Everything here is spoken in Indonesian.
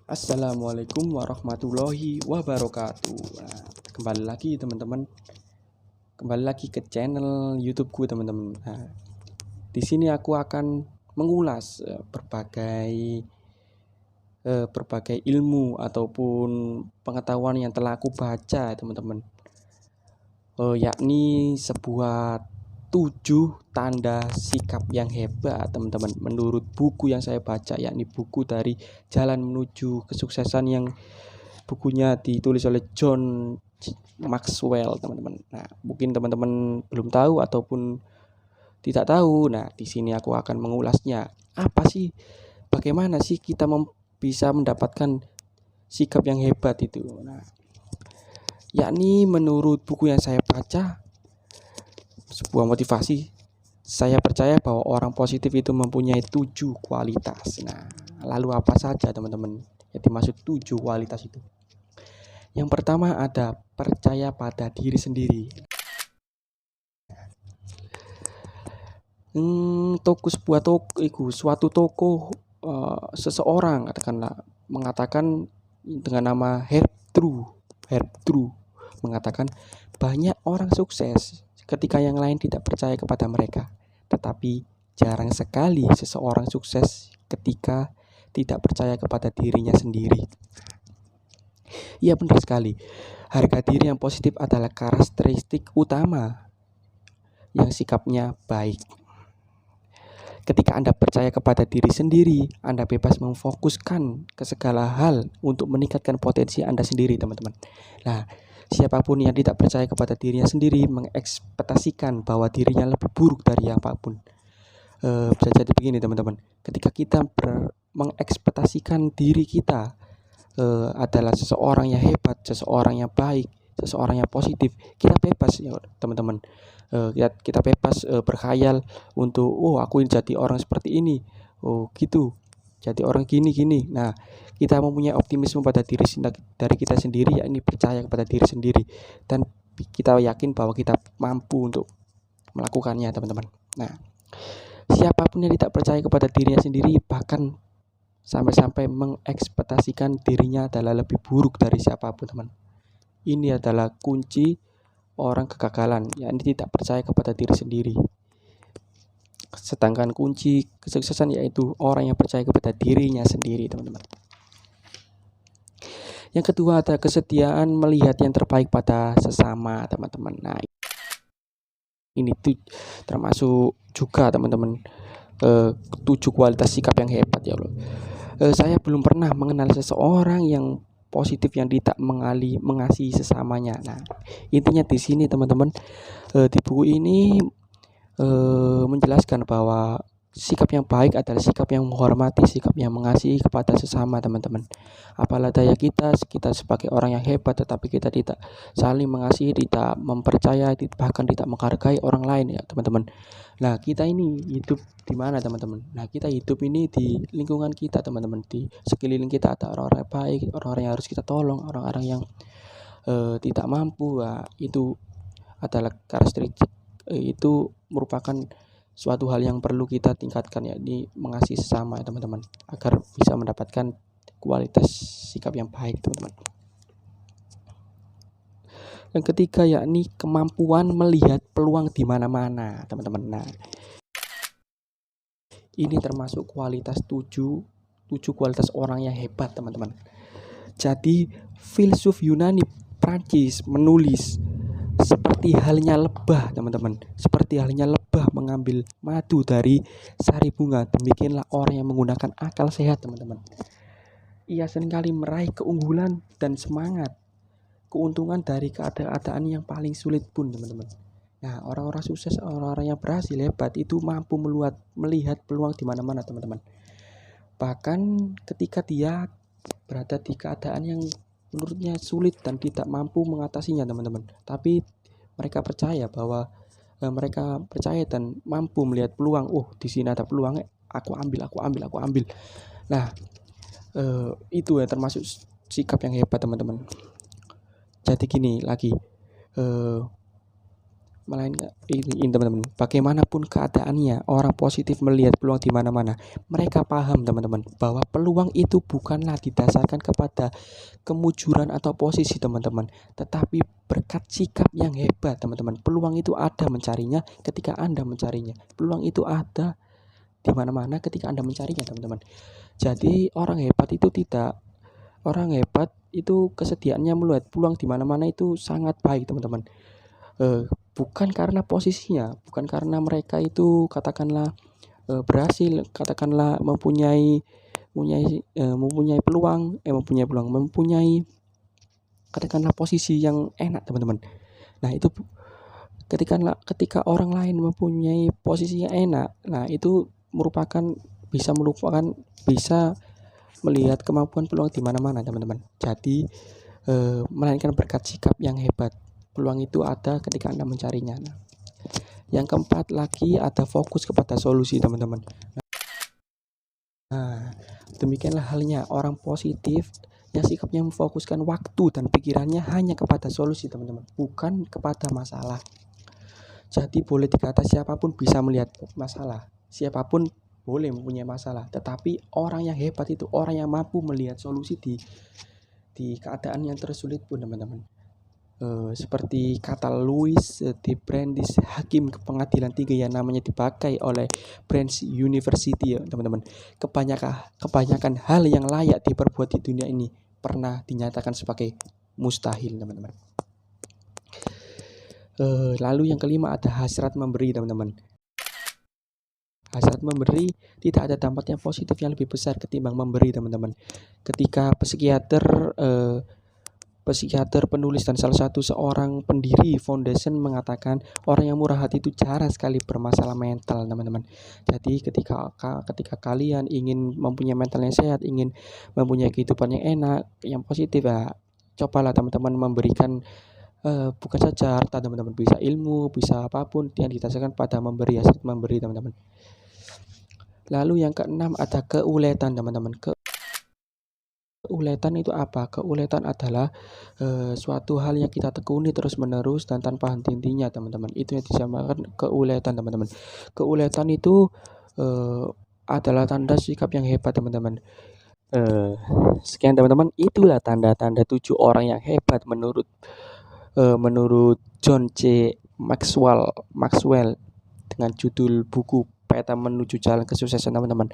Assalamualaikum warahmatullahi wabarakatuh. Nah, kembali lagi teman-teman, kembali lagi ke channel YouTubeku teman-teman. Nah, di sini aku akan mengulas berbagai ilmu ataupun pengetahuan yang telah aku baca teman-teman. Yakni sebuah 7 tanda sikap yang hebat teman-teman. Menurut buku yang saya baca, yakni buku dari Jalan Menuju Kesuksesan yang bukunya ditulis oleh John Maxwell teman-teman. Nah, mungkin teman-teman belum tahu ataupun tidak tahu. Nah, di sini aku akan mengulasnya. Apa sih? Bagaimana sih kita bisa mendapatkan sikap yang hebat itu? Nah, yakni menurut buku yang saya baca, sebuah motivasi, saya percaya bahwa orang positif itu mempunyai 7 kualitas. Nah, lalu apa saja teman-teman yang dimaksud 7 kualitas itu? Yang pertama ada percaya pada diri sendiri. Suatu toko seseorang katakanlah mengatakan dengan nama Herb Drew mengatakan banyak orang sukses ketika yang lain tidak percaya kepada mereka, tetapi jarang sekali seseorang sukses ketika tidak percaya kepada dirinya sendiri. Iya, benar sekali. Harga diri yang positif adalah karakteristik utama yang sikapnya baik. Ketika Anda percaya kepada diri sendiri, Anda bebas memfokuskan ke segala hal untuk meningkatkan potensi Anda sendiri, teman-teman. Nah, siapapun yang tidak percaya kepada dirinya sendiri mengekspektasikan bahwa dirinya lebih buruk dari apapun. Bisa jadi begini, teman-teman. Ketika kita mengekspektasikan diri kita adalah seseorang yang hebat, seseorang yang baik, seseorang yang positif, kita bebas ya teman-teman. Kita bebas berkhayal untuk aku jadi orang seperti ini, gitu, jadi orang gini. Nah, kita mempunyai optimisme pada dari kita sendiri, yakni percaya kepada diri sendiri, dan kita yakin bahwa kita mampu untuk melakukannya, teman-teman. Nah, siapapun yang tidak percaya kepada dirinya sendiri bahkan sampai-sampai mengekspektasikan dirinya adalah lebih buruk dari siapapun, teman. Ini adalah kunci orang kegagalan, yakni tidak percaya kepada diri sendiri. Sedangkan kunci kesuksesan yaitu orang yang percaya kepada dirinya sendiri, teman-teman. Yang kedua ada kesetiaan melihat yang terbaik pada sesama, teman-teman. Nah, ini tuh termasuk juga teman-teman 7 kualitas sikap yang hebat ya Allah. Saya belum pernah mengenal seseorang yang positif yang tidak mengasihi sesamanya. Nah, intinya di sini teman-teman, di buku ini menjelaskan bahwa sikap yang baik adalah sikap yang menghormati, sikap yang mengasihi kepada sesama, teman-teman. Apalah daya kita sebagai orang yang hebat tetapi kita tidak saling mengasihi, tidak mempercayai, bahkan tidak menghargai orang lain ya, teman-teman. Nah, kita ini hidup di mana, teman-teman? Nah, kita hidup ini di lingkungan kita, teman-teman. Di sekeliling kita ada orang-orang baik, orang-orang yang harus kita tolong, orang-orang yang tidak mampu. Nah, itu adalah karakteristik, itu merupakan suatu hal yang perlu kita tingkatkan, yakni mengasihi sesama, teman-teman, agar bisa mendapatkan kualitas sikap yang baik, teman-teman. Yang ketiga yakni kemampuan melihat peluang di mana-mana, teman-teman. Nah, ini termasuk kualitas 7 kualitas orang yang hebat, teman-teman. Jadi filsuf Yunani Prancis menulis seperti halnya lebah, teman-teman. Seperti halnya lebah mengambil madu dari sari bunga, demikianlah orang yang menggunakan akal sehat, teman-teman. Ia seringkali meraih keunggulan dan semangat, keuntungan dari keadaan yang paling sulit pun, teman-teman. Nah, orang-orang sukses, orang-orang yang berhasil hebat itu mampu melihat peluang di mana-mana, teman-teman. Bahkan ketika dia berada di keadaan yang menurutnya sulit dan tidak mampu mengatasinya, teman-teman, tapi mereka percaya bahwa mereka percaya dan mampu melihat peluang. Di sini ada peluang, aku ambil. Nah, itu ya termasuk sikap yang hebat, teman-teman. Jadi gini lagi, melainkan ini teman-teman, bagaimanapun keadaannya, orang positif melihat peluang di mana-mana. Mereka paham teman-teman bahwa peluang itu bukanlah didasarkan kepada kemujuran atau posisi teman-teman, tetapi berkat sikap yang hebat teman-teman. Peluang itu ada mencarinya ketika Anda mencarinya. Peluang itu ada di mana-mana ketika Anda mencarinya teman-teman. Jadi orang hebat itu kesediaannya melihat peluang di mana-mana itu sangat baik teman-teman. Bukan karena posisinya, bukan karena mereka itu katakanlah berhasil, katakanlah mempunyai katakanlah posisi yang enak teman-teman. Nah itu ketika orang lain mempunyai posisi yang enak, nah itu bisa melihat kemampuan peluang di mana-mana teman-teman. Jadi melainkan berkat sikap yang hebat. Peluang itu ada ketika Anda mencarinya. Nah, yang keempat lagi ada fokus kepada solusi teman-teman. Nah, demikianlah halnya orang positif yang sikapnya memfokuskan waktu dan pikirannya hanya kepada solusi teman-teman, bukan kepada masalah. Jadi boleh dikata siapapun bisa melihat masalah, siapapun boleh mempunyai masalah, tetapi orang yang hebat itu orang yang mampu melihat solusi di keadaan yang tersulit pun teman-teman. Seperti kata Louis de Brandeis, hakim pengadilan tinggi yang namanya dipakai oleh Brandeis University ya teman-teman. Kebanyakan hal yang layak diperbuat di dunia ini pernah dinyatakan sebagai mustahil teman-teman. Lalu yang kelima ada hasrat memberi teman-teman. Hasrat memberi tidak ada dampak yang positif yang lebih besar ketimbang memberi teman-teman. Ketika psikiater, penulis dan salah satu seorang pendiri foundation mengatakan orang yang murah hati itu jarang sekali bermasalah mental teman-teman. Jadi ketika kalian ingin mempunyai mental yang sehat, ingin mempunyai kehidupan yang enak, yang positif ya, cobalah teman-teman memberikan bukan saja harta teman-teman, bisa ilmu, bisa apapun yang didasarkan pada memberi, hasrat memberi teman-teman. Lalu yang keenam ada keuletan teman-teman. Keuletan itu apa? Keuletan adalah suatu hal yang kita tekuni terus-menerus dan tanpa henti-hentinya teman-teman. Itu yang dinamakan keuletan teman-teman. Keuletan itu adalah tanda sikap yang hebat teman-teman. Sekian teman-teman, itulah tanda-tanda 7 orang yang hebat menurut John C. Maxwell dengan judul buku Peta Menuju Jalan Kesuksesan teman-teman.